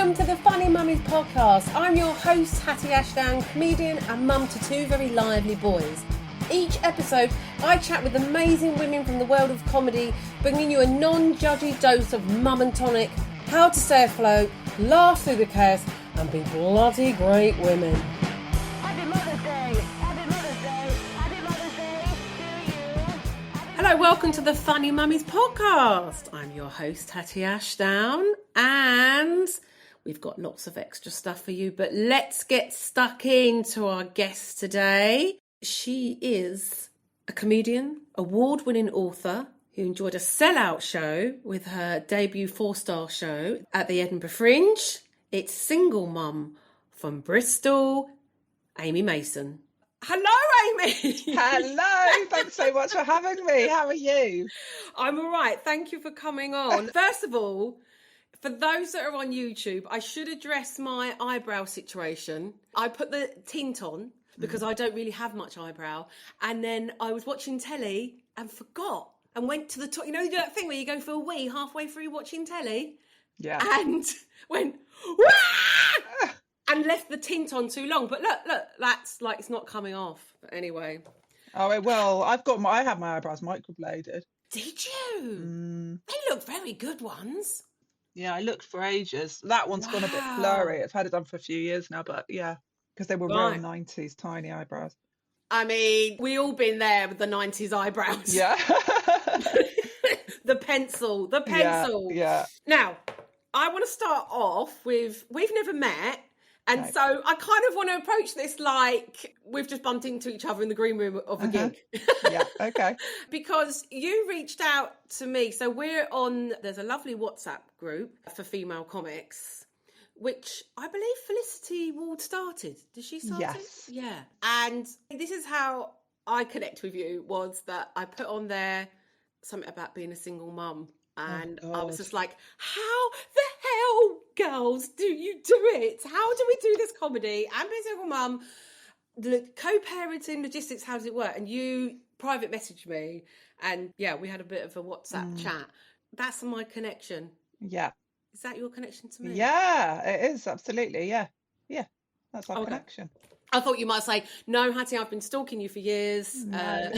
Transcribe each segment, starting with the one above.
Welcome to the Funny Mummies podcast. I'm your host, Hatty Ashdown, comedian and mum to two very lively boys. Each episode, I chat with amazing women from the world of comedy, bringing you a non-judgy dose of mum and tonic, how to stay afloat, laugh through the chaos, and be bloody great women. Happy Mother's Day! Happy Mother's Day! Happy Mother's Day to you! Hello, welcome to the Funny Mummies podcast. I'm your host, Hatty Ashdown, and we've got lots of extra stuff for you, but let's get stuck into our guest today. She is a comedian, award-winning author who enjoyed a sellout show with her debut 4-star show at the Edinburgh Fringe. It's single mum from Bristol, Amy Mason. Hello, Amy. Hello. Thanks so much for having me. How are you? I'm all right. Thank you for coming on. First of all, for those that are on YouTube, I should address my eyebrow situation. I put the tint on because I don't really have much eyebrow. And then I was watching telly and forgot and went to the top. You know, you do that thing where you go for a wee halfway through watching telly? Yeah. And went, wah! And left the tint on too long. But look, that's like it's not coming off. But anyway. Oh, well, I have my eyebrows microbladed. Did you? They look very good ones. Yeah, I looked for ages. That one's gone a bit blurry. I've had it done for a few years now, but yeah, because they were real 90s tiny eyebrows. I mean, we all been there with the 90s eyebrows. Yeah. The pencil. Yeah. Now, I want to start off with, we've never met. And Right. so I kind of want to approach this like we've just bumped into each other in the green room of a gig. Yeah, okay. Because you reached out to me. So there's a lovely WhatsApp group for female comics, which I believe Felicity Ward started. Did she start it? Yes. Yeah. And this is how I connect with you, was that I put on there something about being a single mum. And I was just like, how the hell, girls, do you do it? How do we do this comedy? I'm a single mum. The co-parenting logistics, how does it work? And you private messaged me. And yeah, we had a bit of a WhatsApp chat. That's my connection. Yeah. Is that your connection to me? Yeah, it is. Absolutely. Yeah. Yeah. That's our connection. I thought you might say, no, Hattie, I've been stalking you for years. No.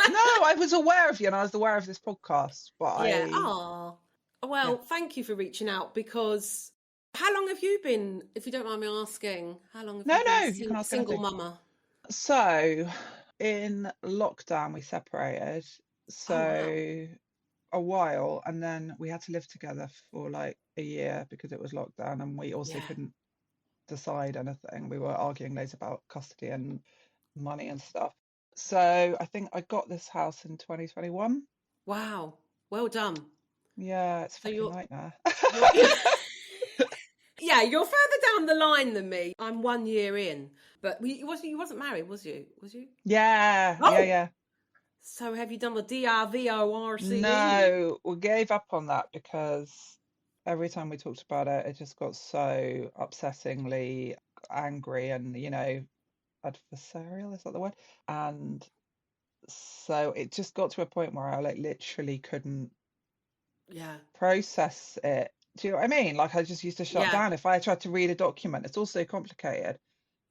No, I was aware of you and I was aware of this podcast. But yeah. Well, thank you for reaching out, because how long have you been, if you don't mind me asking, how long have you been you can ask single anything. mama? So in lockdown we separated. A while, and then we had to live together for like a year because it was lockdown, and we also couldn't decide anything. We were arguing loads about custody and money and stuff. So I think I got this house in 2021. Wow, well done. Yeah, it's a fucking nightmare. Yeah, you're further down the line than me. I'm 1 year in, but you wasn't married, was you? Was you? Yeah, yeah. So have you done the DRVORC? No, we gave up on that because every time we talked about it, it just got so upsettingly angry and, adversarial, is that the word? And so it just got to a point where I like literally couldn't process it. Do you know what I mean? Like I just used to shut down if I tried to read a document. It's all so complicated.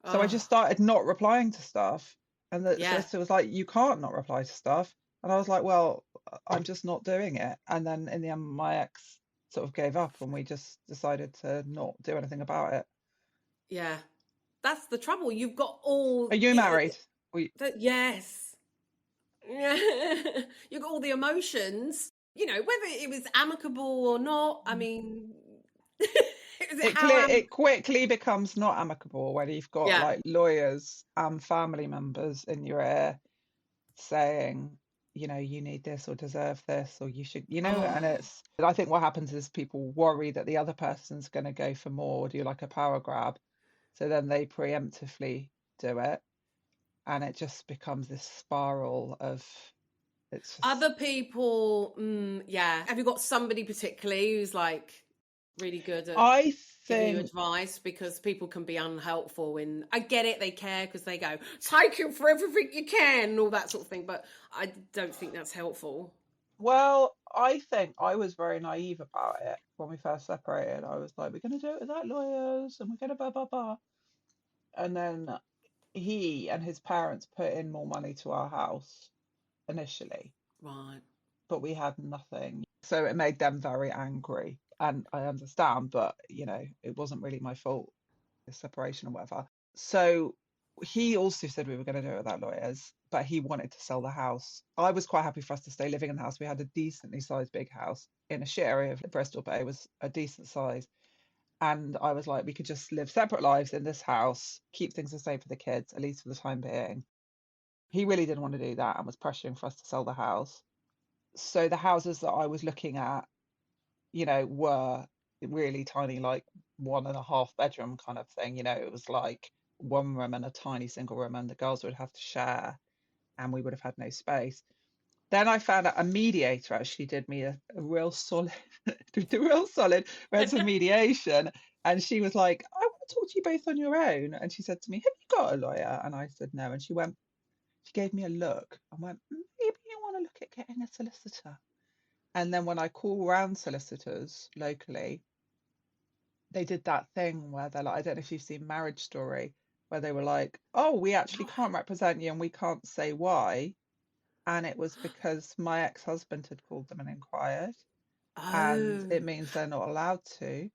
So I just started not replying to stuff. And the solicitor was like, you can't not reply to stuff. And I was like, well, I'm just not doing it. And then in the end, my ex sort of gave up and we just decided to not do anything about it. Yeah. That's the trouble. You've got all... Are you married? Yes. Yeah. You've got all the emotions, whether it was amicable or not. I mean... It quickly becomes not amicable when you've got like lawyers and family members in your ear saying, you need this or deserve this or you should, and I think what happens is people worry that the other person's going to go for more or do like a power grab. So then they preemptively do it. And it just becomes this spiral of it's just... Other people. Have you got somebody particularly who's like really good at giving you advice? Because people can be unhelpful and I get it, they care because they go, take it for everything you can and all that sort of thing, but I don't think that's helpful. Well, I think I was very naive about it when we first separated. I was like, we're going to do it without lawyers and we're going to blah, blah, blah. And then he and his parents put in more money to our house initially. Right. But we had nothing. So it made them very angry. And I understand, but it wasn't really my fault, the separation or whatever. So he also said we were going to do it without lawyers, but he wanted to sell the house. I was quite happy for us to stay living in the house. We had a decently sized big house in a shit area of Bristol, but it was a decent size. And I was like, we could just live separate lives in this house, keep things the same for the kids, at least for the time being. He really didn't want to do that and was pressuring for us to sell the house. So the houses that I was looking at, were really tiny, like 1.5 bedroom kind of thing. It was like one room and a tiny single room, and the girls would have to share, and we would have had no space. Then I found out a mediator actually did me a real solid, rental mediation, and she was like, "I want to talk to you both on your own." And she said to me, "Have you got a lawyer?" And I said no, and she gave me a look and went, "Maybe you want to look at getting a solicitor." And then when I call round solicitors locally, they did that thing where they're like, I don't know if you've seen Marriage Story, where they were like, "Oh, we actually can't represent you and we can't say why." And it was because my ex-husband had called them and inquired, and Oh. it means they're not allowed to.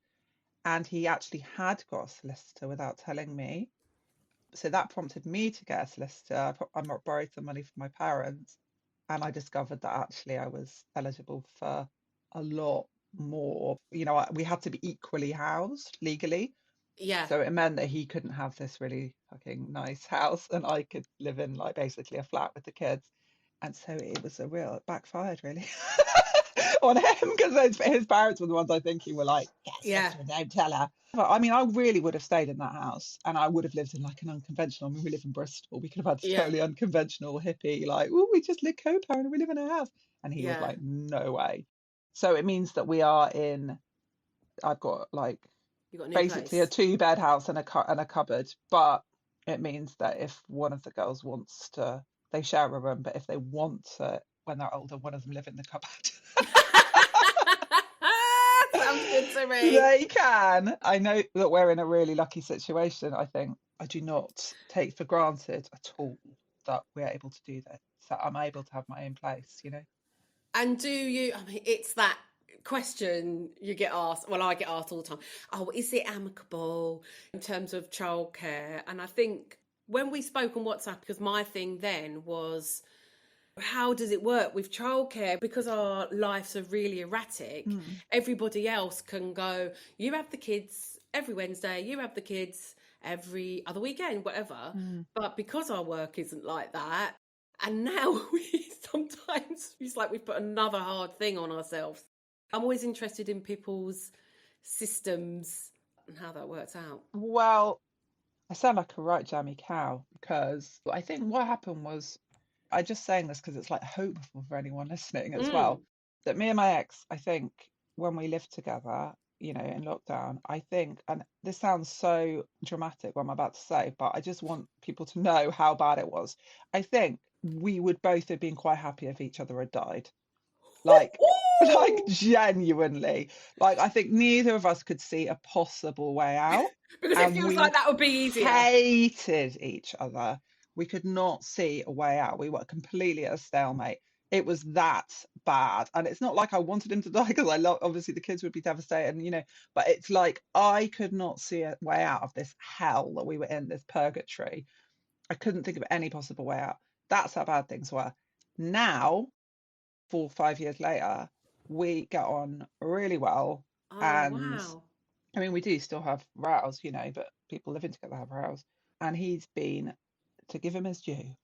And he actually had got a solicitor without telling me. So that prompted me to get a solicitor. I borrowed some money from my parents, and I discovered that actually I was eligible for a lot more. We had to be equally housed legally. Yeah. So it meant that he couldn't have this really fucking nice house and I could live in like basically a flat with the kids. And so it was it backfired really on him, because his parents were the ones I think he were like, yes, don't tell her. But I mean, I really would have stayed in that house and I would have lived in like an unconventional. I mean, we live in Bristol. We could have had this totally unconventional hippie, like, oh, we just live co-parent and we live in a house. And he was like, no way. So it means that I've got like basically a 2-bed house and a cupboard, but it means that if one of the girls wants to, they share a room, but if they want to, when they're older, one of them live in the cupboard. Sounds good to me. They can. I know that we're in a really lucky situation. I think I do not take for granted at all that we're able to do this. So I'm able to have my own place, And do you, I mean, it's that question you get asked, well, I get asked all the time, oh, is it amicable in terms of childcare? And I think when we spoke on WhatsApp, because my thing then was, how does it work with childcare? Because our lives are really erratic, everybody else can go, you have the kids every Wednesday, you have the kids every other weekend, whatever. But because our work isn't like that, and now it's like we've put another hard thing on ourselves. I'm always interested in people's systems and how that works out. Well, I sound like a right jammy cow, because I think what happened was, I'm just saying this because it's like hopeful for anyone listening as well, that me and my ex, I think when we lived together, in lockdown, I think, and this sounds so dramatic what I'm about to say, but I just want people to know how bad it was. I think we would both have been quite happy if each other had died. Like genuinely. Like, I think neither of us could see a possible way out. Because it feels like that would be easier. Hated each other. We could not see a way out. We were completely at a stalemate. It was that bad. And it's not like I wanted him to die, because obviously the kids would be devastated, but it's like I could not see a way out of this hell that we were in, this purgatory. I couldn't think of any possible way out. That's how bad things were. Now, 4 or 5 years later, we get on really well. And wow. I mean, we do still have rows, but people living together have rows. And he's been, to give him his due,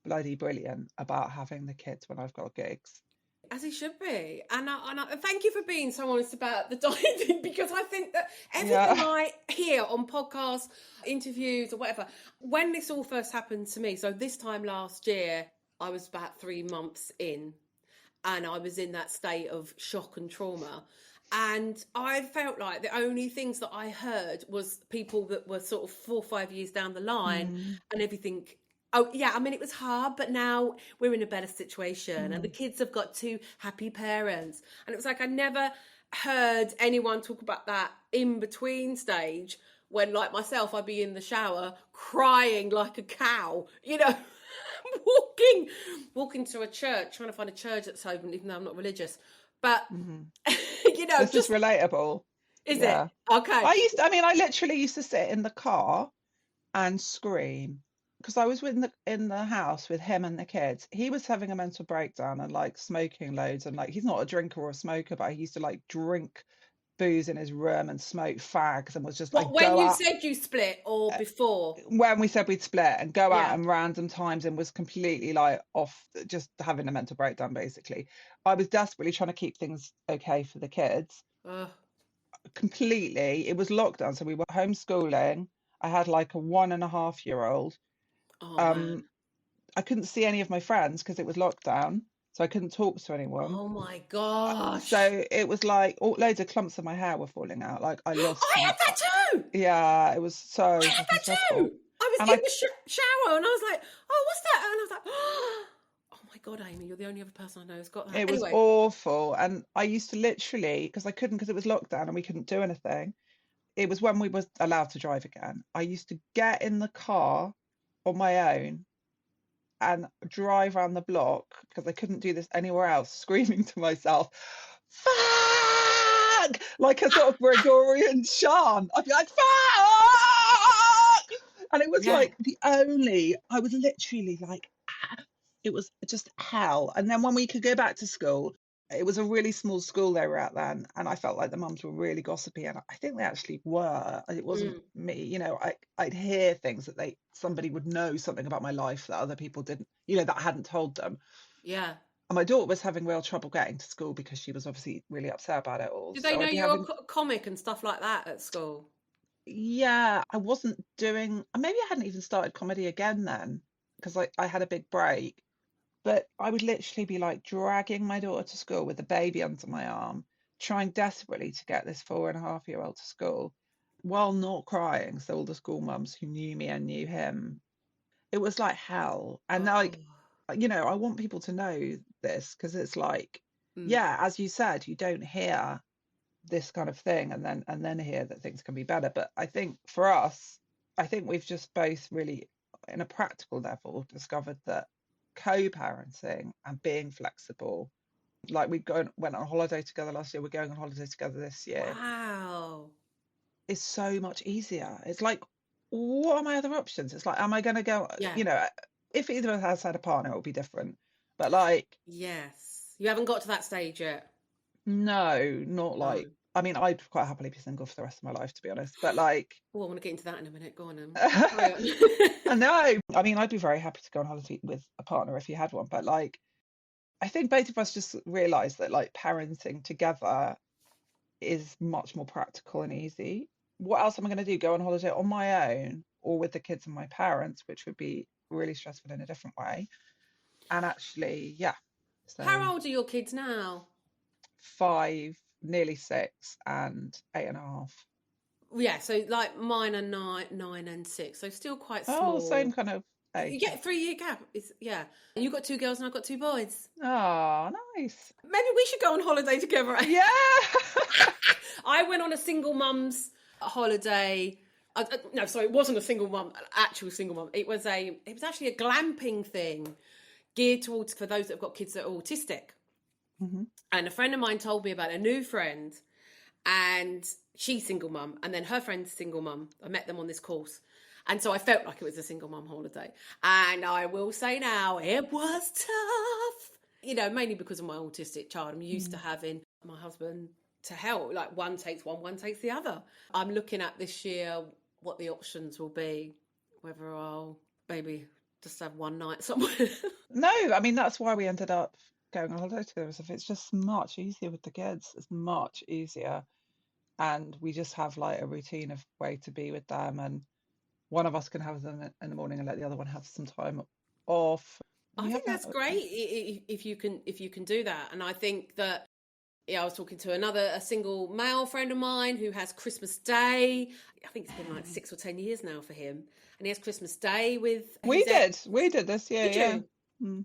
bloody brilliant about having the kids when I've got gigs. As he should be. And I thank you for being so honest about the dying thing, because I think that everything I hear on podcasts, interviews or whatever, when this all first happened to me, so this time last year, I was about 3 months in, and I was in that state of shock and trauma. And I felt like the only things that I heard was people that were sort of 4 or 5 years down the line and everything Oh, yeah, I mean, it was hard, but now we're in a better situation and the kids have got two happy parents. And it was like, I never heard anyone talk about that in between stage when, like myself, I'd be in the shower crying like a cow, you know, walking to a church, trying to find a church that's open, even though I'm not religious. But, you know, This is just, relatable. is it? Yeah. Okay. I literally used to sit in the car and scream because I was in the house with him and the kids. He was having a mental breakdown and like smoking loads, and like he's not a drinker or a smoker, but he used to like drink booze in his room and smoke fags and was just What, like when go you out said you split or before? when we said we'd split and go out Yeah. and random times and was completely like off, just having a mental breakdown basically. I was desperately trying to keep things okay for the kids. Ugh. Completely. It was lockdown, so we were homeschooling. I had like a 1.5-year-old. Oh, man. Um, I couldn't see any of my friends because it was lockdown, so I couldn't talk to anyone. Oh, my gosh. So it was like loads of clumps of my hair were falling out. Like I lost I my, had that too. yeah, it was I so had fucking that too. stressful. I was And in the shower and I was like, oh, what's that? And I was like, oh my God, Amy, you're the only other person I know who's got that. it was Anyway, awful. And I used to literally, because I couldn't, because it was lockdown and we couldn't do anything. It was when we was allowed to drive again. I used to get in the car on my own and drive around the block because I couldn't do this anywhere else, screaming to myself, fuck! Like a sort of Gregorian chant. I'd be like, fuck! And it was yeah. like I was literally like, it was just hell. And then when we could go back to school, it was a really small school they were at then, and I felt like the mums were really gossipy, and I think they actually were. It wasn't Mm, me, I'd hear things that somebody would know something about my life that other people didn't, that I hadn't told them. yeah. And my daughter was having real trouble getting to school because she was obviously really upset about it all. Did they So know I'd be you were having, a comic and stuff like that at school? yeah, I wasn't doing, maybe I hadn't even started comedy again then because I had a big break. But I would literally be like dragging my daughter to school with the baby under my arm, trying desperately to get this 4.5-year-old to school while not crying. So all the school mums who knew me and knew him, it was like hell. And Oh. like, I want people to know this because it's like, Mm, yeah, as you said, you don't hear this kind of thing and then hear that things can be better. But I think for us, I think we've just both really, in a practical level, discovered that co-parenting and being flexible, like went on holiday together last year, we're going on holiday together this year, wow. is so much easier. It's like, what are my other options? It's like, am I going to go, Yeah. if either of us has had a partner, it will be different. But like, Yes. You haven't got to that stage yet. no, not No. like, I mean, I'd quite happily be single for the rest of my life, to be honest. But like, Oh, I want to get into that in a minute. Go on. Carry on. I know. I mean, I'd be very happy to go on holiday with a partner if you had one. But like, I think both of us just realised that like parenting together is much more practical and easy. What else am I going to do? Go on holiday on my own or with the kids and my parents, which would be really stressful in a different way. And actually, yeah. So How old are your kids now? 5, nearly 6, and 8.5. Yeah, so like mine are 9 and 6, so still quite Oh, same small. kind of age. Yeah, 3 year gap. Yeah. And you've got 2 girls and I've got 2 boys. Oh, nice. Maybe we should go on holiday together. Yeah. I went on a single mum's holiday. No, sorry, it wasn't a single mum, an actual single mum. It was actually a glamping thing geared towards for those that have got kids that are autistic. Mm-hmm. And a friend of mine told me about a new friend, and she's single mum, and then her friend's single mum. I met them on this course. And so I felt like it was a single mum holiday. And I will say now, it was tough. Mainly because of my autistic child. I'm used to having my husband to help. Like one takes the other. I'm looking at this year what the options will be. Whether I'll maybe just have one night somewhere. No, I mean, that's why we ended up going on holiday together. It's just much easier with the kids. It's much easier. And we just have like a routine of way to be with them. And one of us can have them in the morning and let the other one have some time off. I think that's great if you can do that. And I think that I was talking to a single male friend of mine who has Christmas Day. I think it's been like 6 or 10 years now for him. And he has Christmas Day with We did this year. Did yeah. you? Mm.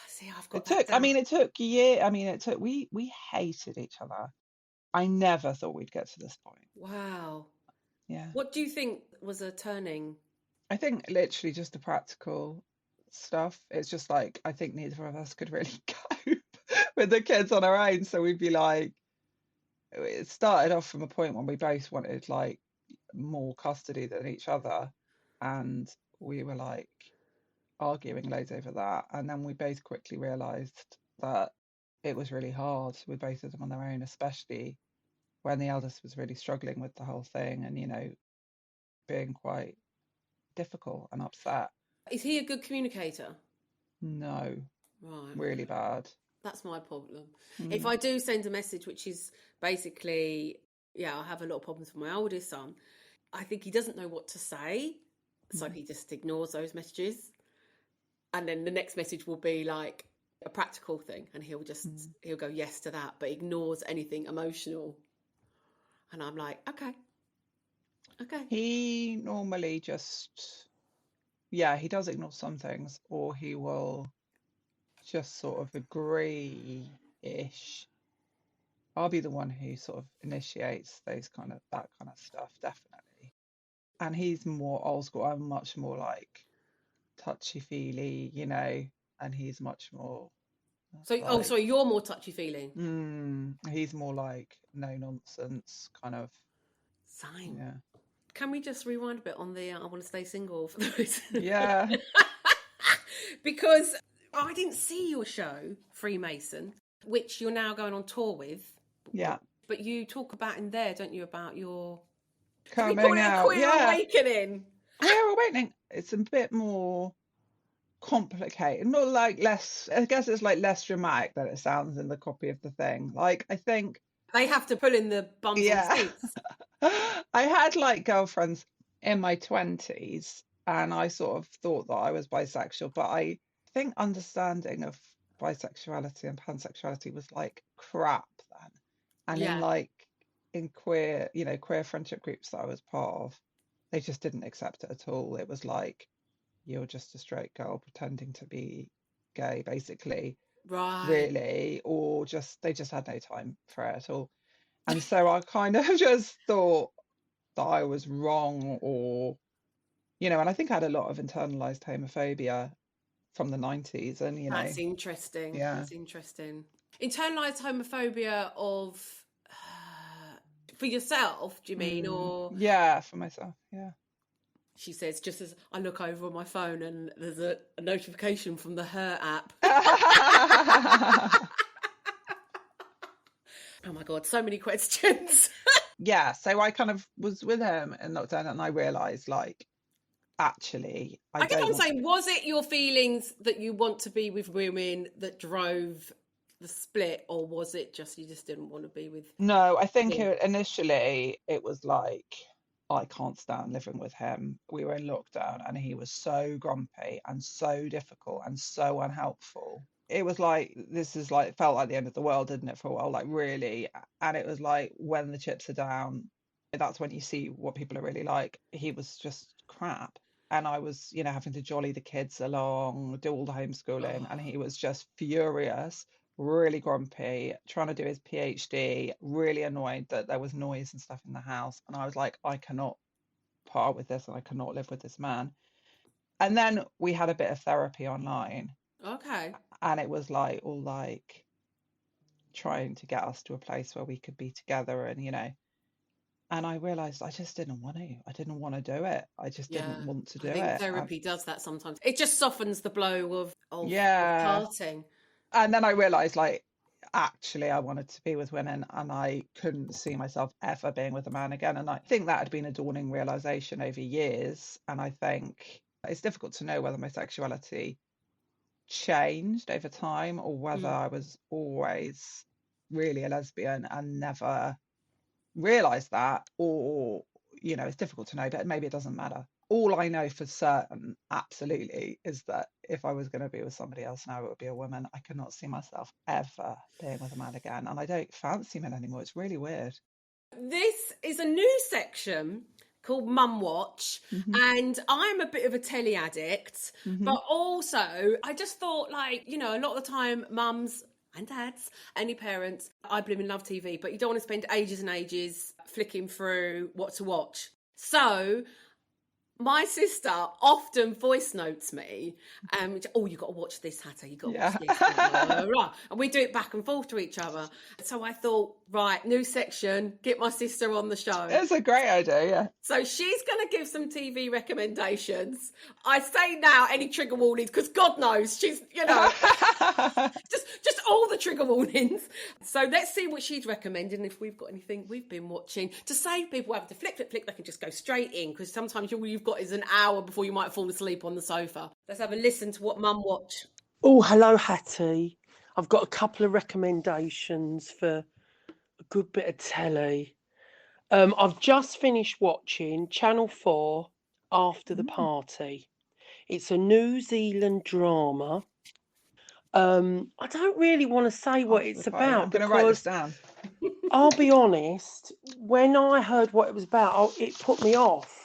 See, I've got that down. It took a year. We hated each other. I never thought we'd get to this point. Wow. Yeah. What do you think was a turning? I think literally just the practical stuff. It's just like, I think neither of us could really cope with the kids on our own. So we'd be like, it started off from a point when we both wanted like more custody than each other. And we were like arguing loads over that. And then we both quickly realised that it was really hard with both of them on their own, especially when the eldest was really struggling with the whole thing and, you know, being quite difficult and upset. Is he a good communicator? No. Right. Really bad. That's my problem. If I do send a message, which is basically, I have a lot of problems with my oldest son, I think he doesn't know what to say. So he just ignores those messages. And then the next message will be like a practical thing. And he'll go yes to that, but ignores anything emotional. And I'm like, okay. He normally just, he does ignore some things, or he will just sort of agree-ish. I'll be the one who sort of initiates that kind of stuff, definitely. And he's more old school. I'm much more like touchy-feely, you know, and he's much more So, you're more touchy-feeling? He's more like no nonsense kind of. Same. Yeah. Can we just rewind a bit on the I want to stay single for those? Yeah. Because I didn't see your show, Freemason, which you're now going on tour with. Yeah. But you talk about in there, don't you, about your coming out. Queer awakening. Queer awakening. It's a bit more complicated. Not like less, I guess it's like less dramatic than it sounds in the copy of the thing. Like, I think they have to pull in the bums on seats. I had like girlfriends in my 20s and I sort of thought that I was bisexual, but I think understanding of bisexuality and pansexuality was like crap then. And in queer friendship groups that I was part of, they just didn't accept it at all. It was like, you're just a straight girl pretending to be gay, basically. Right. Really, or they just had no time for it at all. And so I kind of just thought that I was wrong, or, you know, and I think I had a lot of internalized homophobia from the 90s. And, you know. That's interesting. Yeah. That's interesting. Internalized homophobia of, for yourself, do you mean? Or yeah, for myself, yeah. She says, just as I look over on my phone and there's a notification from the Her app. Oh my God, so many questions. Yeah, so I kind of was with him in lockdown and I realised, like, actually, I guess I'm saying, was it your feelings that you want to be with women that drove the split, or was it just you just didn't want to be with? No, I think initially it was like, I can't stand living with him. We were in lockdown and he was so grumpy and so difficult and so unhelpful. It was like, it felt like the end of the world, didn't it, for a while, like really. And it was like, when the chips are down, that's when you see what people are really like. He was just crap. And I was, you know, having to jolly the kids along, do all the homeschooling. And he was just furious, really grumpy, trying to do his PhD, really annoyed that there was noise and stuff in the house. And I was like, I cannot part with this and I cannot live with this man. And then we had a bit of therapy online. Okay. And it was like all like trying to get us to a place where we could be together and, you know. And I realised I just didn't want to. I didn't want to do it. I just didn't want to do it. I think therapy does that sometimes. It just softens the blow of parting. And then I realised, like, actually, I wanted to be with women and I couldn't see myself ever being with a man again. And I think that had been a dawning realisation over years. And I think it's difficult to know whether my sexuality changed over time or whether I was always really a lesbian and never realised that, or, you know, it's difficult to know, but maybe it doesn't matter. all I know for certain, absolutely, is that if I was going to be with somebody else now, it would be a woman. I could not see myself ever being with a man again. And I don't fancy men anymore. It's really weird. This is a new section called Mum Watch, and I'm a bit of a telly addict, but also I just thought, like, you know, a lot of the time mums and dads, any parents, I believe in love TV, but you don't want to spend ages and ages flicking through what to watch. So my sister often voice notes me, oh, you got to watch this, Hattie, you got to watch this, blah, blah, blah, blah. And we do it back and forth to each other. So I thought, right, new section, get my sister on the show. It's a great idea, yeah. So she's going to give some TV recommendations. I say now any trigger warnings, because God knows she's, you know, just all the trigger warnings. So let's see what she's recommending, if we've got anything we've been watching. To save people having to flick, they can just go straight in, because sometimes all you've got is an hour before you might fall asleep on the sofa. Let's have a listen to what Mum watch. Oh, hello, Hattie. I've got a couple of recommendations for a good bit of telly. I've just finished watching Channel 4 After the Party. It's a New Zealand drama. I don't really want to say what it's about. I'm going to write this down. I'll be honest, when I heard what it was about, it put me off.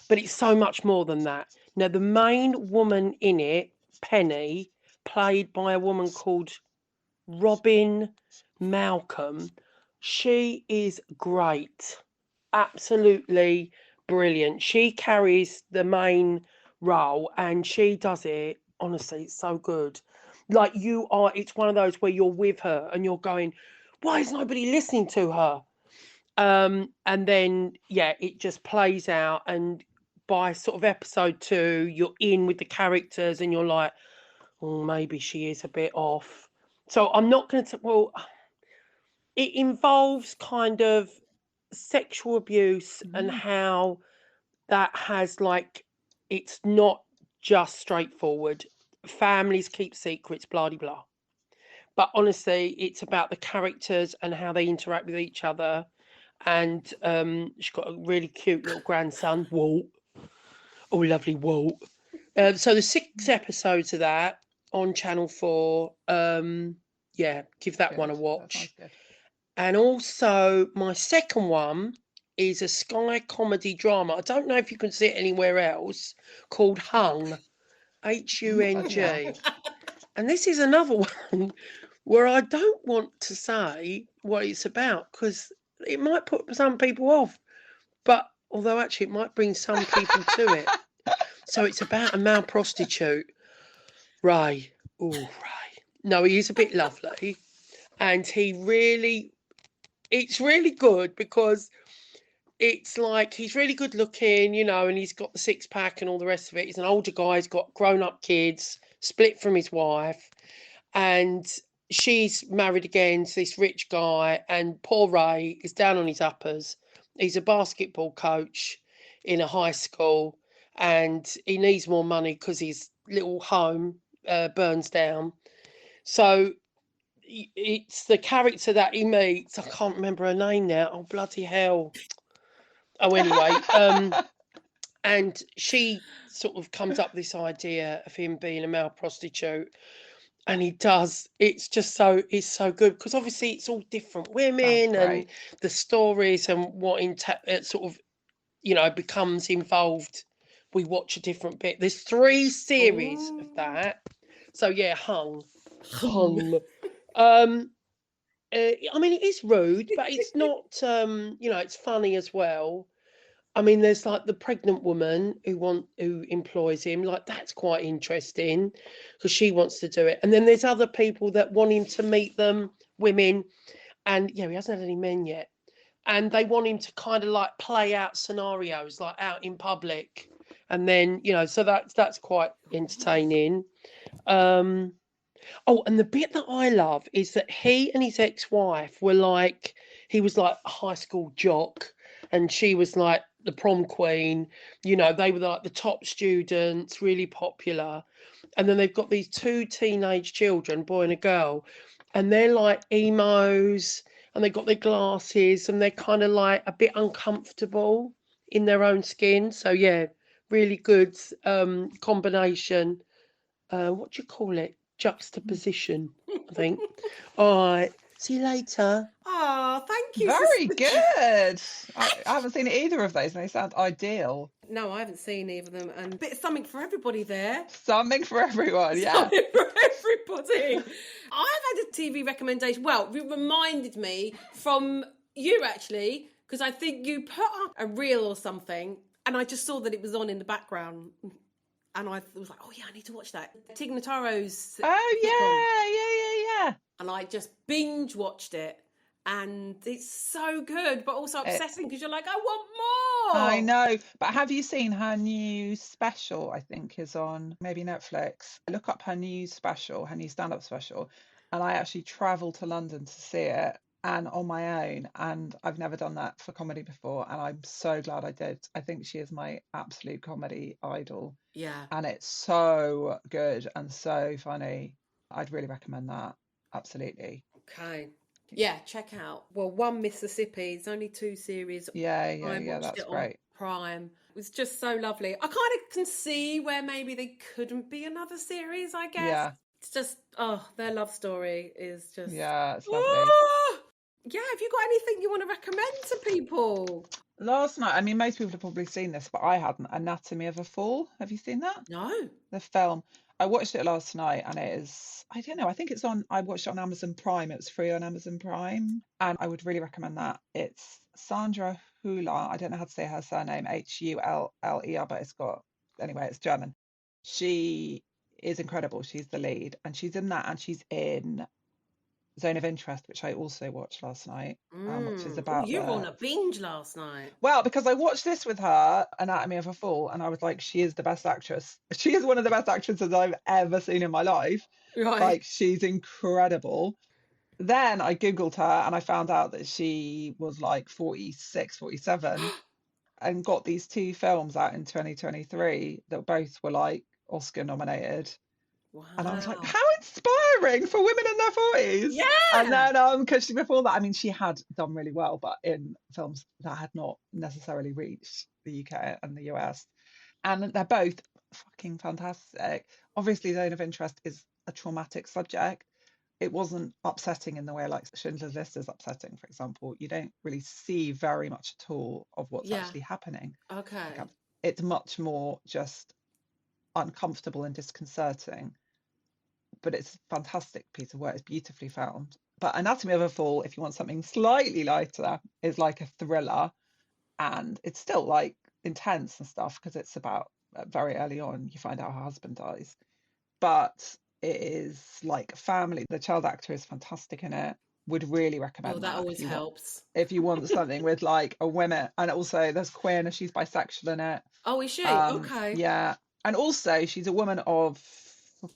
But it's so much more than that. Now, the main woman in it, Penny, played by a woman called Robin Malcolm, she is great. Absolutely brilliant. She carries the main role and she does it, honestly, it's so good. Like, it's one of those where you're with her and you're going, why is nobody listening to her? And then, yeah, it just plays out, and by sort of episode 2, you're in with the characters and you're like, oh, maybe she is a bit off. So I'm not going to, it involves kind of sexual abuse and how that has, like, it's not just straightforward. Families keep secrets, blah, blah, blah. But honestly, it's about the characters and how they interact with each other. And she's got a really cute little grandson, Walt. Oh, lovely Walt. So there's 6 episodes of that on Channel 4. Yeah, give that one a watch. And also my second one is a Sky comedy drama. I don't know if you can see it anywhere else, called Hung, Hung. And this is another one where I don't want to say what it's about, because it might put some people off. But although actually it might bring some people to it. So it's about a male prostitute, Ray. Oh, Ray. No, he is a bit lovely. And it's really good, because it's like he's really good looking, you know, and he's got the 6-pack and all the rest of it. He's an older guy, he's got grown-up kids, split from his wife, and she's married again to this rich guy, and poor Ray is down on his uppers. He's a basketball coach in a high school, and he needs more money because his little home burns down. So it's the character that he meets. I can't remember her name now. Oh, bloody hell. Oh, anyway. And she sort of comes up with this idea of him being a male prostitute. And he does. It's so good, because obviously it's all different women and the stories and what sort of, you know, becomes involved. We watch a different bit. There's 3 series of that. So yeah, Hung. I mean, it is rude, but it's not. You know, it's funny as well. I mean, there's like the pregnant woman who employs him. Like, that's quite interesting, because she wants to do it. And then there's other people that want him to meet them, women, and yeah, he hasn't had any men yet. And they want him to kind of like play out scenarios, like out in public. And then, you know, so that's quite entertaining. Oh, and the bit that I love is that he and his ex-wife were like, he was like a high school jock, and she was like the prom queen. You know, they were like the top students, really popular. And then they've got these 2 teenage children, boy and a girl, and they're like emos, and they've got their glasses, and they're kind of like a bit uncomfortable in their own skin. So yeah, really good combination. What do you call it? Juxtaposition, I think. All right. See you later. Oh, thank you. Very Sister good. I haven't seen either of those and they sound ideal. No, I haven't seen either of them. And a bit of something for everybody there. Something for everyone, yeah. Something for everybody. I've had a TV recommendation. Well, it reminded me from you, actually, because I think you put up a reel or something, and I just saw that it was on in the background. And I was like, oh, yeah, I need to watch that. Tig Notaro's. Oh, yeah. And I just binge watched it. And it's so good, but also upsetting because you're like, I want more. I know. But have you seen her new special? I think is on maybe Netflix. Look up her new special, her new stand-up special. And I actually travelled to London to see it and on my own. And I've never done that for comedy before. And I'm so glad I did. I think she is my absolute comedy idol. Yeah. And it's so good and so funny. I'd really recommend that. Absolutely. Okay. Yeah, check out. Well, One Mississippi. It's only 2 series. Yeah, that's great. Prime. It was just so lovely. I kind of can see where maybe they couldn't be another series, I guess. Yeah. It's just, their love story is just... Yeah, it's lovely. Yeah, have you got anything you want to recommend to people? Last night, I mean, most people have probably seen this, but I hadn't. Anatomy of a Fall. Have you seen that? No. The film. I watched it last night and it is, I don't know, I think it's on, I watched it on Amazon Prime. It's free on Amazon Prime. And I would really recommend that. It's Sandra Hüller. I don't know how to say her surname, Huller, but anyway, it's German. She is incredible. She's the lead and she's in that and she's in Zone of Interest, which I also watched last night, which is about... you were on a binge last night. Well, because I watched this with her, Anatomy of a Fall, and I was like, she is the best actress. She is one of the best actresses I've ever seen in my life. Right. Like, she's incredible. Then I Googled her and I found out that she was like 46, 47 and got these 2 films out in 2023 that both were like Oscar nominated. Wow. And I was like, how inspiring for women in their 40s. Yeah. And then because before that, I mean, she had done really well, but in films that had not necessarily reached the UK and the US. And they're both fucking fantastic. Obviously, Zone of Interest is a traumatic subject. It wasn't upsetting in the way like Schindler's List is upsetting, for example. You don't really see very much at all of what's actually happening. Okay. Like, it's much more just uncomfortable and disconcerting. But it's a fantastic piece of work. It's beautifully filmed. But Anatomy of a Fall, if you want something slightly lighter, is like a thriller. And it's still like intense and stuff because it's about very early on, you find out her husband dies. But it is like family. The child actor is fantastic in it. Would really recommend that always helps. If you want something with like a women. And also there's queerness. She's bisexual in it. Oh, is she? Okay. Yeah. And also she's a woman of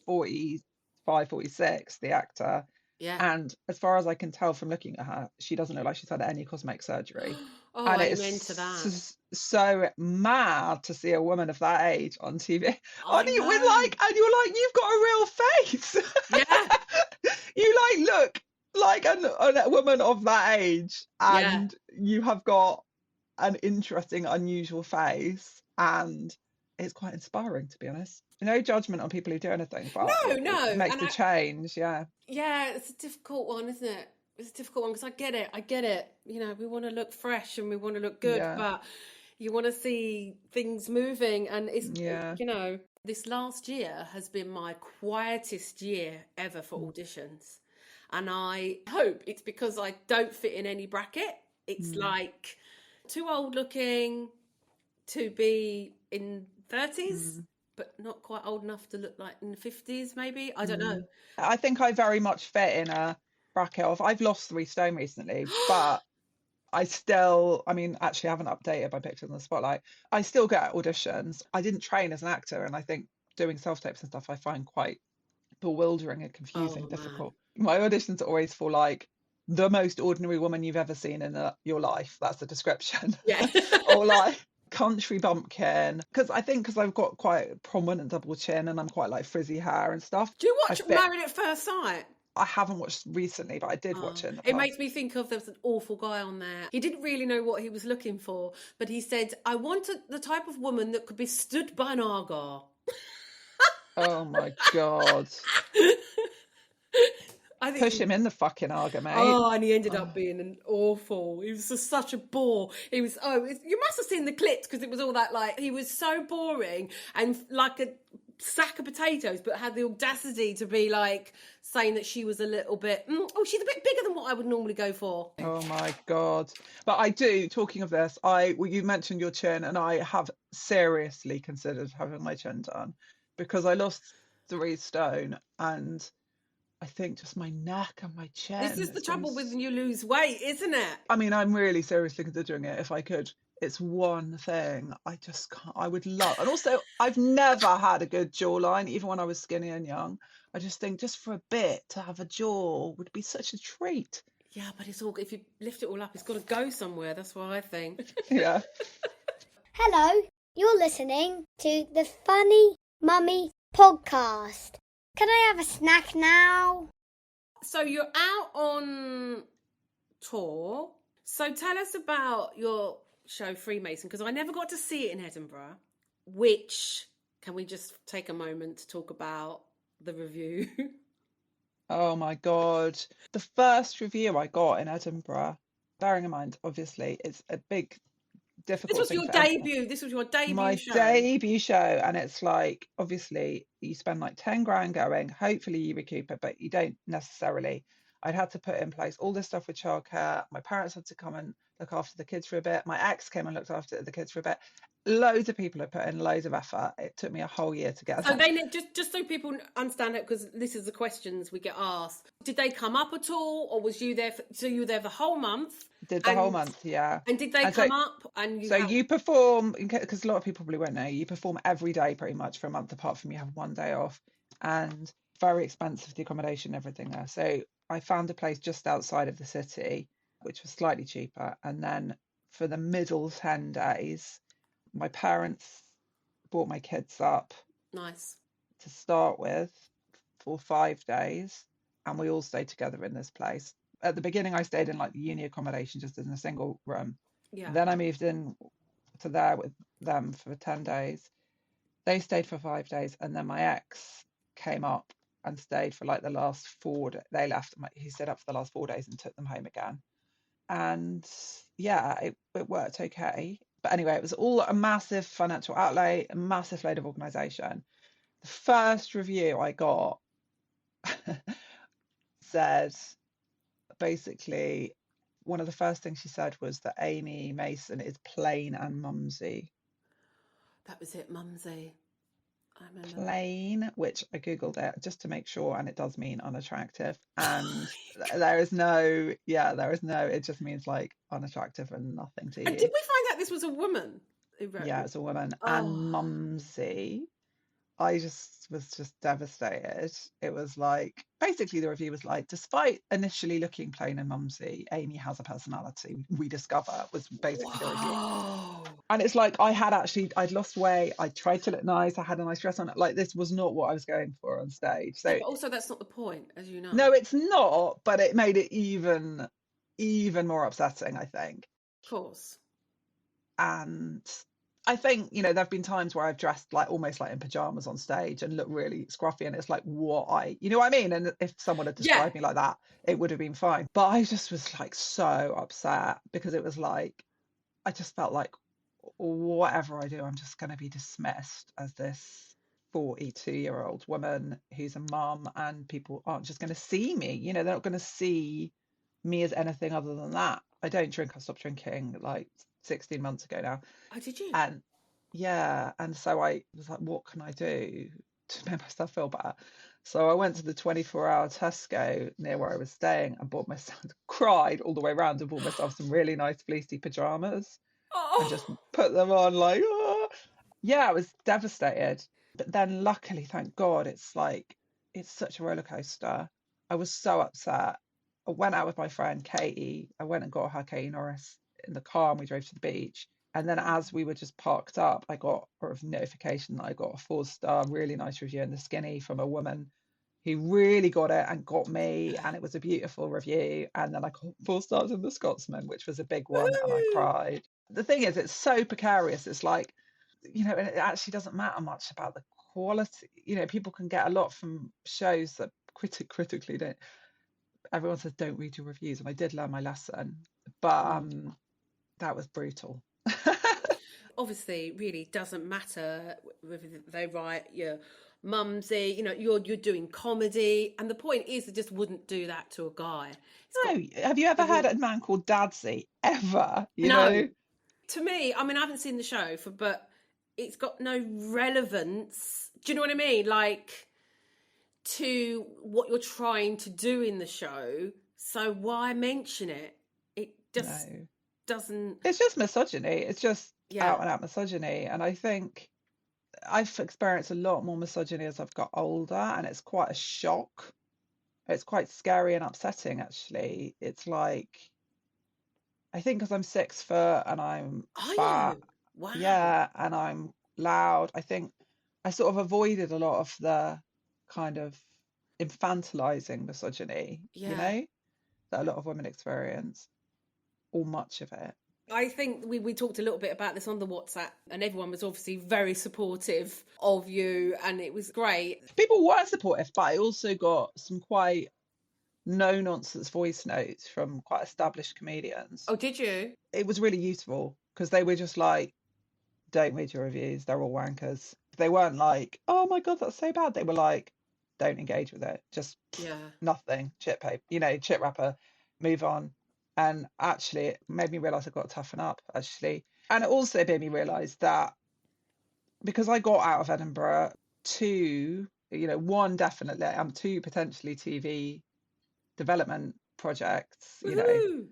45, 46, the actor. Yeah. And as far as I can tell from looking at her, she doesn't look like she's had any cosmetic surgery. Oh, and amen to that. So mad to see a woman of that age on TV. And you're know. like, you've got a real face. Yeah. You like look like a woman of that age, and you have got an interesting, unusual face, and it's quite inspiring, to be honest. No judgment on people who do anything, but no, it makes the change. Yeah, it's a difficult one, isn't it? It's a difficult one because I get it. You know, we want to look fresh and we want to look good, but you want to see things moving. And it's, you know, this last year has been my quietest year ever for auditions. And I hope it's because I don't fit in any bracket. It's like too old looking to be in 30s, but not quite old enough to look like in the 50s, maybe. I don't know. I think I very much fit in a bracket of, I've lost 3 stone recently, but I mean, actually I haven't updated my pictures in the spotlight. I still get auditions. I didn't train as an actor, and I think doing self-tapes and stuff I find quite bewildering and confusing, difficult. My auditions are always for like the most ordinary woman you've ever seen in your life. That's the description. Yeah. Or like country bumpkin, because I've got quite a prominent double chin and I'm quite like frizzy hair and stuff. Do you watch Married at First Sight? I haven't watched recently, but I did watch it in the past. It makes me think of, there was an awful guy on there. He didn't really know what he was looking for, but he said, I wanted the type of woman that could be stood by an Argar. Oh my God. I think Push him in the fucking Arga, mate. Oh, and he ended up being an awful. He was just such a bore. He was. You must have seen the clips because it was all that like he was so boring and like a sack of potatoes, but had the audacity to be like saying that she was a little bit. She's a bit bigger than what I would normally go for. Oh my God. But I do. Talking of this, you mentioned your chin, and I have seriously considered having my chin done because I lost 3 stone and. I think just my neck and my chin. This is the trouble with when you lose weight, isn't it? I mean, I'm really seriously considering it if I could. It's one thing I just can't. I would love. And also, I've never had a good jawline, even when I was skinny and young. I just think just for a bit to have a jaw would be such a treat. Yeah, but it's all, if you lift it all up, it's got to go somewhere. That's what I think. Yeah. Hello, you're listening to the Funny Mummy podcast. Can I have a snack now? So you're out on tour. So tell us about your show Freemason, because I never got to see it in Edinburgh. Which, can we just take a moment to talk about the review? Oh my God. The first review I got in Edinburgh, bearing in mind, obviously, it's a big difficult This was thing your for debut. This was your debut my show. debut show, and it's like obviously you spend like 10 grand going, hopefully you recoup it, but you don't necessarily. I'd had to put in place all this stuff with childcare. My parents had to come and look after the kids for a bit. My ex came and looked after the kids for a bit. Loads of people have put in loads of effort. It took me a whole year to get. So they just so people understand it, because this is the questions we get asked. Did they come up at all, or was you there? So you were there the whole month? Did the whole month, yeah. And did they come up? And you perform, because a lot of people probably won't know, you perform every day pretty much for a month, apart from you have one day off, and very expensive, the accommodation, everything there. So I found a place just outside of the city, which was slightly cheaper. And then for the middle 10 days, my parents brought my kids up. Nice. To start with, for 5 days, and we all stayed together in this place. At the beginning, I stayed in like the uni accommodation, just in a single room. Yeah. Then I moved in to there with them for 10 days. They stayed for 5 days, and then my ex came up and stayed for like the last 4 days. They left. He stayed up for the last 4 days and took them home again. And yeah, it worked okay. But anyway, it was all a massive financial outlay, a massive load of organisation. The first review I got said, basically, one of the first things she said was that Amy Mason is plain and mumsy. That was it, mumsy. I remember. Plain, which I googled it just to make sure, and it does mean unattractive. And there is no, it just means like unattractive and nothing to you. And did we find out this was a woman who wrote? Yeah, it's a woman. And mumsy. I was just devastated. It was like, basically the review was like, despite initially looking plain and mumsy, Amy has a personality, we discover, was basically the review. And it's like, I'd lost weight, I tried to look nice, I had a nice dress on. Like, this was not what I was going for on stage. So yeah, but also that's not the point, as you know. No, it's not, but it made it even more upsetting, I think. Of course. And I think, there have been times where I've dressed like almost like in pajamas on stage and look really scruffy, and it's like you know what I mean? And if someone had described me like that, it would have been fine. But I just was like so upset, because it was like, I just felt like whatever I do, I'm just going to be dismissed as this 42-year-old woman who's a mum, and people aren't just going to see me. They're not going to see me as anything other than that. I don't drink. I stopped drinking like 16 months ago now. Oh, did you? And yeah, and so I was like, what can I do to make myself feel better? So I went to the 24-hour Tesco near where I was staying and cried all the way around and bought myself some really nice fleecy pajamas and just put them on like, yeah, I was devastated. But then luckily, thank God, it's such a roller coaster. I was so upset. I went out with my friend Katie. I went and got her, Katie Norris, in the car, and we drove to the beach. And then as we were just parked up, I got a notification that I got a 4-star really nice review in the Skinny from a woman who really got it and got me, and it was a beautiful review. And then I got 4 stars in The Scotsman, which was a big one, and I cried. The thing is, it's so precarious. It's like, you know, and it actually doesn't matter much about the quality. You know, people can get a lot from shows that critically don't. Everyone says don't read your reviews, and I did learn my lesson, but that was brutal. Obviously, really doesn't matter whether they write your mumsy, you know, you're doing comedy, and the point is they just wouldn't do that to a guy. Have you ever heard a man called Dadsy? Ever? You know? To me, I mean, I haven't seen the show, but it's got no relevance. Do you know what I mean? Like, to what you're trying to do in the show. So why mention it? It just doesn't. It's just misogyny. It's just out and out misogyny. And I think I've experienced a lot more misogyny as I've got older, and it's quite a shock. It's quite scary and upsetting, actually. It's like, I think because I'm 6 foot and I'm fat, wow, yeah, and I'm loud, I think I sort of avoided a lot of the kind of infantilizing misogyny, you know, that a lot of women experience, or much of it. I think we talked a little bit about this on the WhatsApp, and everyone was obviously very supportive of you, and it was great. People were supportive, but I also got some quite no-nonsense voice notes from quite established comedians. Oh, did you? It was really useful, because they were just like, don't read your reviews, they're all wankers. They weren't like, oh my God, that's so bad. They were like, don't engage with it. Just nothing, chit paper, you know, chit wrapper, move on. And actually, it made me realise I've got to toughen up, actually. And it also made me realise that because I got out of Edinburgh, 2, you know, 1 definitely, and 2 potentially TV development projects, you know.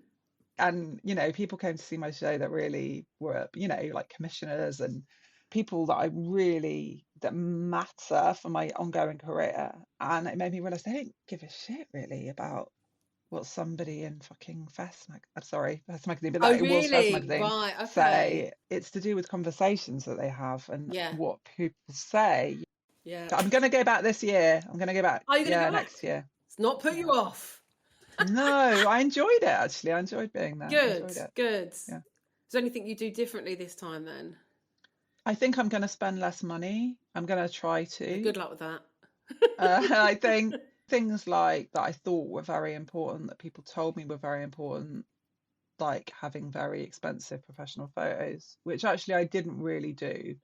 And, you know, people came to see my show that really were, you know, like commissioners and people that that matter for my ongoing career. And it made me realise they don't give a shit really about what somebody in fucking Fest magazine, but that it was Fest magazine, right, okay. say. It's to do with conversations that they have and what people say. Yeah, I'm going to go back this year. I'm going to go back. Are you going to go back? Next year. It's not put you off. No, I enjoyed it, actually. I enjoyed being there. Good. Yeah. Is there anything you do differently this time then? I think I'm going to spend less money. I'm going to try to. Good luck with that. I think things like that I thought were very important, that people told me were very important, like having very expensive professional photos, which actually I didn't really do.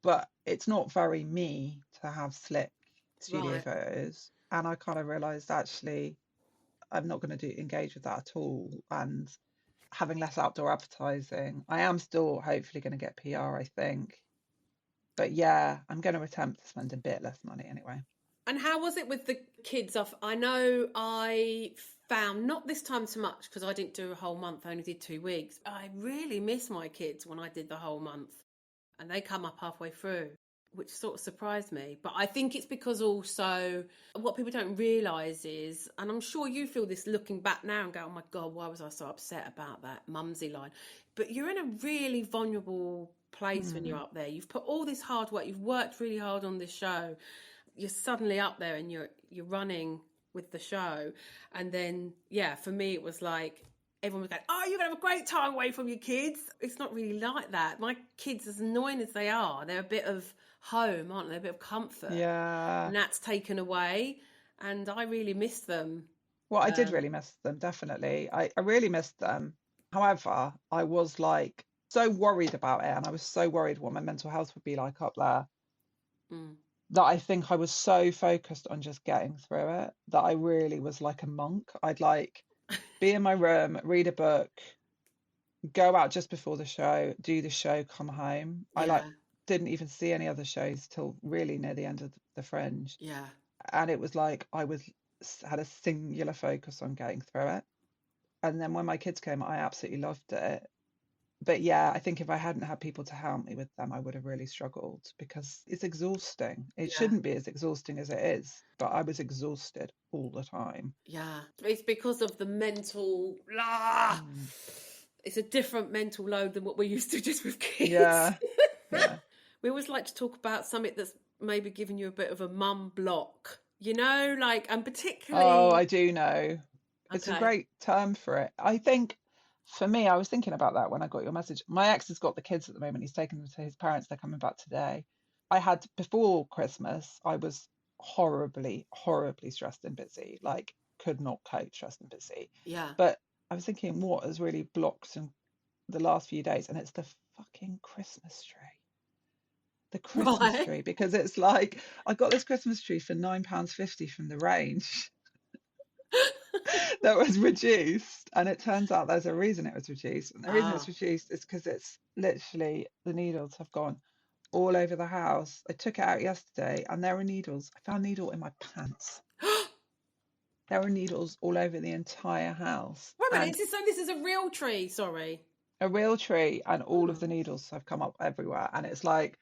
But it's not very me to have slick studio photos. And I kind of realised, actually, I'm not going to engage with that at all. And having less outdoor advertising, I am still hopefully going to get PR, I think. But yeah, I'm going to attempt to spend a bit less money anyway. And how was it with the kids off? I know I found, not this time so much because I didn't do a whole month, I only did 2 weeks. I really miss my kids when I did the whole month. And they come up halfway through, which sort of surprised me. But I think it's because also what people don't realise is, and I'm sure you feel this looking back now and go, oh my God, why was I so upset about that mumsy line? But you're in a really vulnerable place when you're up there. You've put all this hard work, you've worked really hard on this show. You're suddenly up there and you're running with the show. And then, for me, it was like, everyone was going, oh, you're going to have a great time away from your kids. It's not really like that. My kids, as annoying as they are, they're a bit of home, aren't they? A bit of comfort. Yeah. And that's taken away. And I really miss them. Well, I did really miss them, definitely. I really missed them. However, I was like so worried about it. And I was so worried what my mental health would be like up there. That I think I was so focused on just getting through it that I really was like a monk. I'd like be in my room, read a book, go out just before the show, do the show, come home. I didn't even see any other shows till really near the end of the Fringe. Yeah. And it was like I had a singular focus on getting through it. And then when my kids came, I absolutely loved it. But yeah, I think if I hadn't had people to help me with them, I would have really struggled because it's exhausting. It shouldn't be as exhausting as it is, but I was exhausted all the time. Yeah, it's because of the mental, it's a different mental load than what we're used to just with kids. Yeah. We always like to talk about something that's maybe giving you a bit of a mum block, like, and Oh, particularly. I do know. It's a Okay. great term for it. I think for me, I was thinking about that when I got your message. My ex has got the kids at the moment. He's taken them to his parents. They're coming back today. I had before Christmas, I was horribly, horribly stressed and busy, like could not cope, stressed and busy. Yeah. But I was thinking what has really blocked in the last few days, and it's the fucking Christmas tree. The Christmas Right. tree, because it's like I got this Christmas tree for £9.50 from the range that was reduced, and it turns out there's a reason it was reduced, and the reason it's Ah. reduced is because it's literally the needles have gone all over the house. I took it out yesterday and there were needles. I found a needle in my pants. There were needles all over the entire house, Wait a and minute. This is a real tree. Sorry. a real tree, and all of Oh. the needles have come up everywhere. And it's like,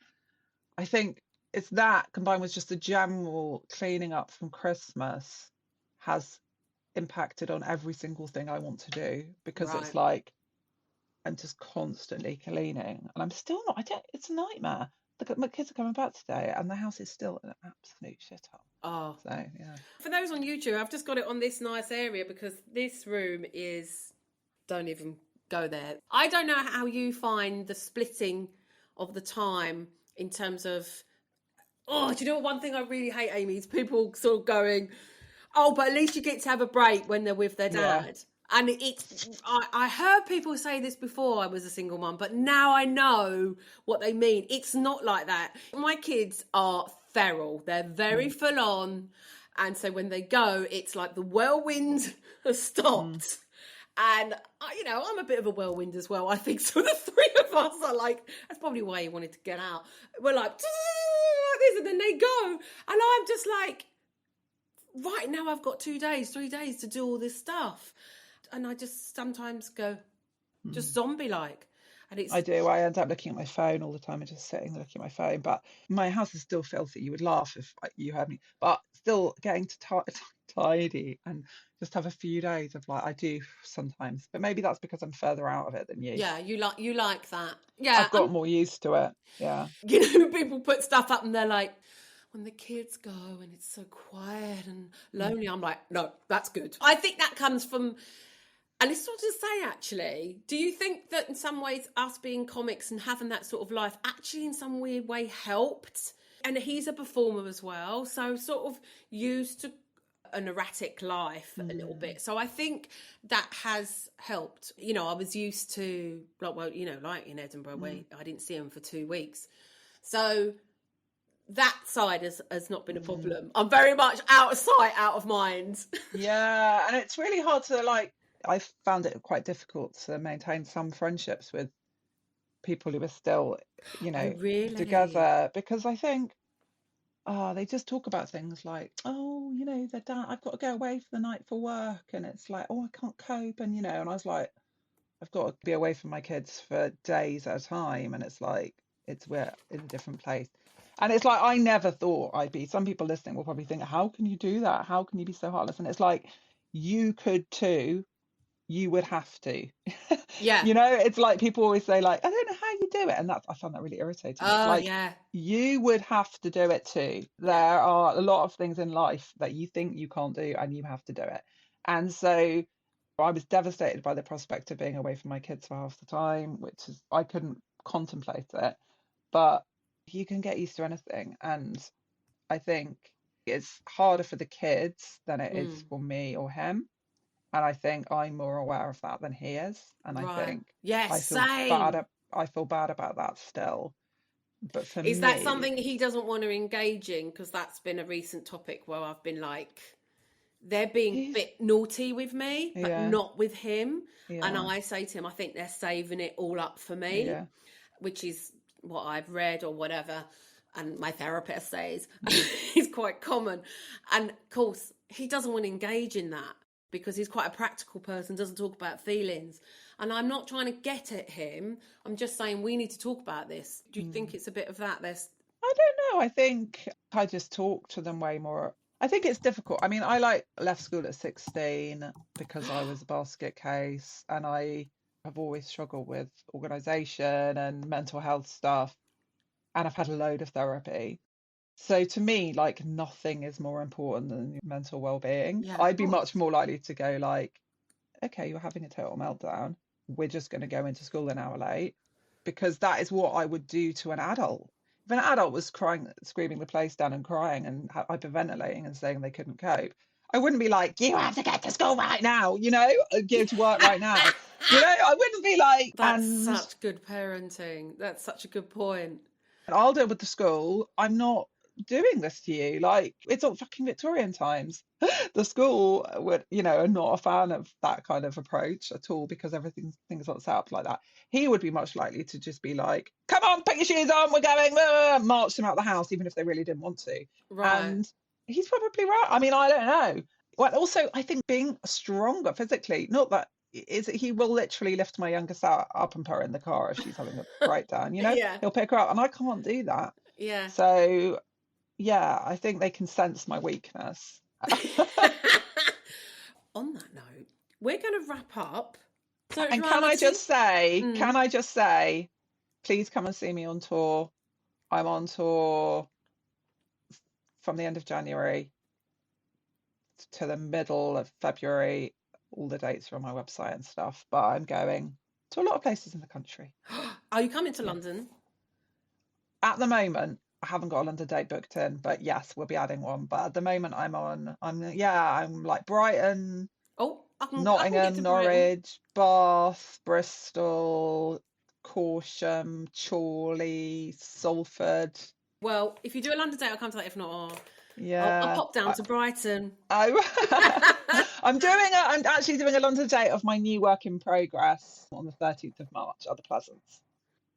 I think it's that combined with just the general cleaning up from Christmas has impacted on every single thing I want to do, because it's Right. like I'm just constantly cleaning, and I'm still not. I don't. It's a nightmare. Look at my kids are coming back today, and the house is still an absolute shithole. Oh. So yeah. For those on YouTube, I've just got it on this nice area because this room is. Don't even go there. I don't know how you find the splitting of the time in terms of. Oh, do you know what? One thing I really hate, Amy, is people sort of going, "Oh, but at least you get to have a break when they're with their Yeah. dad." And I heard people say this before I was a single mum, but now I know what they mean. It's not like that. My kids are feral. They're very full on. And so when they go, it's like the whirlwind has Mm. stopped. And, I'm a bit of a whirlwind as well, I think. So the three of us are like, that's probably why he wanted to get out. We're like this, and then they go. And I'm just like, right now I've got 2 days, 3 days to do all this stuff. And I just sometimes go just zombie like. And it's I do. I end up looking at my phone all the time and just sitting looking at my phone. But my house is still filthy. You would laugh if you heard me. But still getting to tidy and just have a few days of like I do sometimes. But maybe that's because I'm further out of it than you. yeah, you like that. Yeah, I've got more used to it. Yeah. people put stuff up and they're like, when the kids go and it's so quiet and lonely, I'm like, no, that's good. I think that comes from, and it's not to say actually, do you think that in some ways us being comics and having that sort of life actually in some weird way helped? And he's a performer as well, so sort of used to an erratic life a little bit. So I think that has helped. I was used to, like in Edinburgh where I didn't see him for 2 weeks. So that side has not been a problem. I'm very much out of sight, out of mind. Yeah, and it's really hard to like. I found it quite difficult to maintain some friendships with people who are still, Oh, really? together, because I think, they just talk about things like, oh, they're done. I've got to go away for the night for work, and it's like, oh, I can't cope, and and I was like, I've got to be away from my kids for days at a time, and it's like we're in a different place. And it's like, I never thought I'd be, some people listening will probably think, how can you do that? How can you be so heartless? And it's like, you could too. You would have to. Yeah. It's like people always say, like, I don't know how you do it. And I found that really irritating. It's Oh, like, yeah. you would have to do it too. There are a lot of things in life that you think you can't do, and you have to do it. And so I was devastated by the prospect of being away from my kids for half the time, which is, I couldn't contemplate it. But you can get used to anything. And I think it's harder for the kids than it is for me or him. And I think I'm more aware of that than he is. And I Right. think Yes, I same. feel bad about that still. But for Is that me, something he doesn't want to engage in? Because that's been a recent topic where I've been like, they're being a he's bit naughty with me, but yeah, not with him. And yeah, I say to him, I think they're saving it all up for me, yeah, which is what I've read or whatever. And my therapist says is quite common. And of course, he doesn't want to engage in that because he's quite a practical person, doesn't talk about feelings. And I'm not trying to get at him. I'm just saying we need to talk about this. Do you think it's a bit of that? I don't know. I think I just talk to them way more. I think it's difficult. I mean, I left school at 16 because I was a basket case, and I have always struggled with organisation and mental health stuff. And I've had a load of therapy. So to me, like, nothing is more important than your mental well-being. Yeah, I'd be much more likely to go like, okay, you're having a total meltdown. We're just going to go into school an hour late, because that is what I would do to an adult. If an adult was crying, screaming the place down and crying and hyperventilating and saying they couldn't cope, I wouldn't be like, you have to get to school right now, you know, go to work right now. You know, I wouldn't be like, That's such good parenting. That's such a good point. I'll deal with the school. I'm not doing this to you. Like, it's all fucking Victorian times. The school would, you know, are not a fan of that kind of approach at all, because things not set up like that. He would be much likely to just be like, come on, put your shoes on, we're going, march them out the house, even if they really didn't want to. Right. And he's probably right. I mean, I don't know. Well, also, I think being stronger physically, not that he will literally lift my youngest up and put her in the car if she's having a breakdown, you know. Yeah. He'll pick her up, and I can't do that. Yeah. So yeah, I think they can sense my weakness. On that note, we're going to wrap up. So And can I just say, please come and see me on tour. I'm on tour from the end of January to the middle of February. All the dates are on my website and stuff, but I'm going to a lot of places in the country. Are you coming to London? At the moment, I haven't got a London date booked in, but yes, we'll be adding one. But at the moment, I'm like Brighton, Nottingham, Norwich, Bath, Bristol, Corsham, Chorley, Salford. Well, if you do a London date, I'll come to that. If not, I'll pop down to Brighton. I'm actually doing a London date of my new work in progress on the 13th of March at the Pleasance.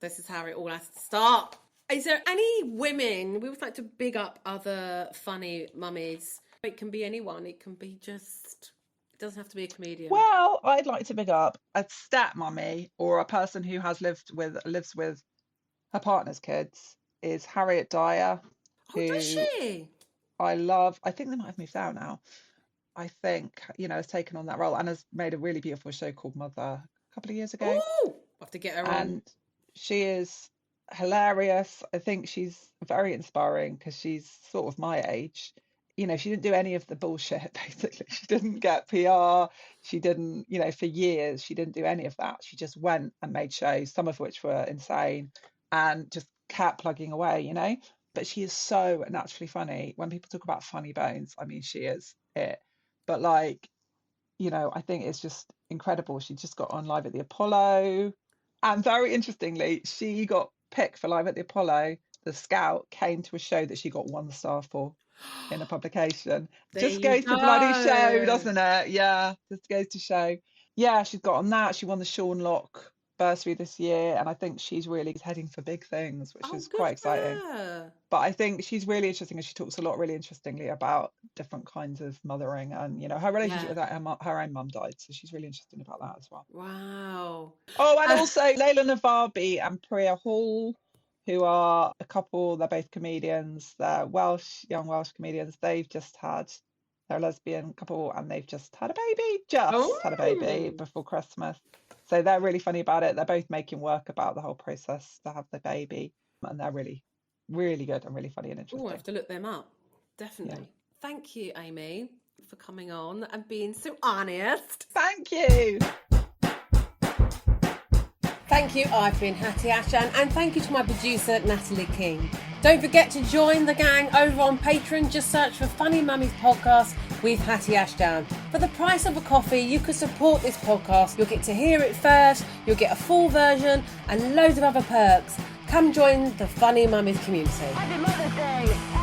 This is how it all has to start. Is there any women? We would like to big up other funny mummies. It can be anyone. It can be just. It doesn't have to be a comedian. Well, I'd like to big up a step mummy, or a person who lives with her partner's kids. Is Harriet Dyer. Oh, does she? I love. I think they might have moved out now. I think, you know, has taken on that role and has made a really beautiful show called Mother a couple of years ago. Ooh, I'll have to get her on. And she is hilarious. I think she's very inspiring because she's sort of my age. You know, she didn't do any of the bullshit, basically. She didn't get PR. She didn't, you know, for years, she didn't do any of that. She just went and made shows, some of which were insane, and just kept plugging away, you know. But she is so naturally funny. When people talk about funny bones, I mean, she is it. But like, you know, I think it's just incredible. She just got on Live at the Apollo. And very interestingly, she got picked for Live at the Apollo. The Scout came to a show that she got 1 star for in a publication. Just goes to bloody show, doesn't it? Yeah, just goes to show. Yeah, she's got on that. She won the Sean Locke bursary this year, and I think she's really heading for big things, which is quite exciting. But I think she's really interesting, and she talks a lot really interestingly about different kinds of mothering, and, you know, her relationship with her own mum died, so she's really interesting about that as well. Wow. Oh, and also Layla Navabi and Priya Hall, who are a couple. They're both comedians. They're young Welsh comedians. They're a lesbian couple, and they've just had a baby before Christmas. So they're really funny about it. They're both making work about the whole process to have the baby, and they're really, really good and really funny and interesting. Oh, I have to look them up. Definitely. Yeah. Thank you, Amy, for coming on and being so honest. Thank you. Thank you. I've been Hatty Ashdown, and thank you to my producer, Natalie King. Don't forget to join the gang over on Patreon. Just search for Funny Mummies Podcast with Hatty Ashdown. For the price of a coffee, you can support this podcast. You'll get to hear it first, you'll get a full version, and loads of other perks. Come join the Funny Mummies community. Happy Mother's Day.